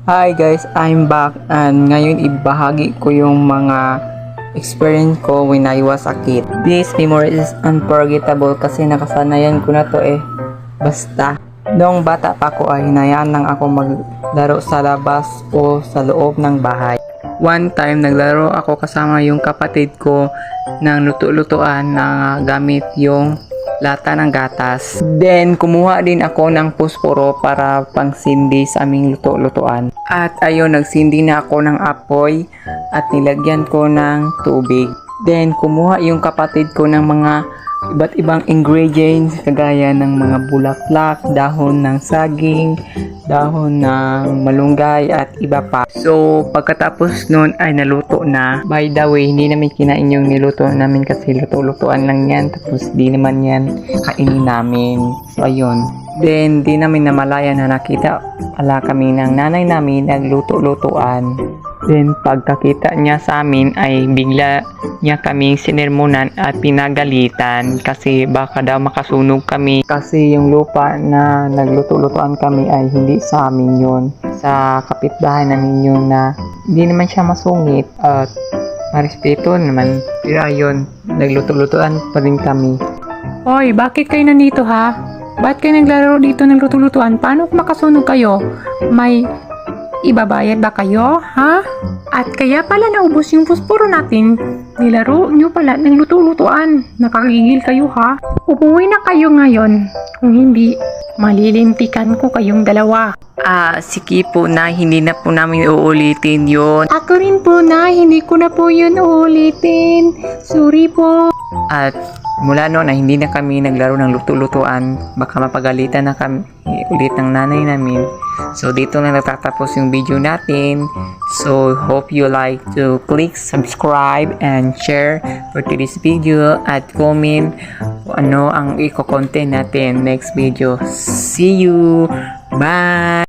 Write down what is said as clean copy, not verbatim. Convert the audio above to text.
Hi guys, I'm back and ngayon ibahagi ko yung mga experience ko when I was a kid. This memory is unforgettable kasi nakasanayan ko na to Basta, noong bata pa ako ay hinayaan lang ako maglaro sa labas o sa loob ng bahay. One time naglaro ako kasama yung kapatid ko ng luto-lutuan na gamit yung lata ng gatas. Then, kumuha din ako ng pusporo para pangsindi sa aming luto-lutuan. At ayun, nagsindi na ako ng apoy at nilagyan ko ng tubig. Then, kumuha yung kapatid ko ng mga iba't ibang ingredients kagaya ng mga bulaklak, dahon ng saging, dahon ng malunggay at iba pa. So, pagkatapos nun ay naluto na. By the way, hindi namin kinain yung niluto namin kasi luto-lutuan lang yan. Tapos di naman yan kainin namin. So, ayun. Then, di namin namalayan na nakita pala kami ng nanay namin nagluto-lutuan. Then, pagkakita niya sa amin ay bigla niya kaming sinermonan at pinagalitan kasi baka daw makasunog kami. Kasi yung lupa na nagluto-lutuan kami ay hindi sa amin yun. Sa kapitbahay namin yun na hindi naman siya masungit at marespeto naman. Pero ayun, nagluto-lutuan pa rin kami. Hoy, bakit kayo nandito ha? Ba't kayo naglaro dito ng luto-lutuan? Paano kung makasunog kayo? May ibabayad ba kayo, ha? At kaya pala naubos yung pusporo natin. Nilaro nyo pala ng luto-lutuan. Nakakigil kayo, ha? Umuwi na kayo ngayon. Kung hindi, malilintikan ko kayong dalawa. Sige po na, hindi na po namin uulitin yun. Ako rin po na, hindi ko na po yun uulitin. Sorry po. At mula noon na hindi na kami naglaro ng luto-lutuan, baka mapagalitan na kami ulit ng nanay namin. So dito na natatapos yung video natin. So hope you like to click subscribe and share for today's video at comment ano ang i-content natin next video. See you! Bye!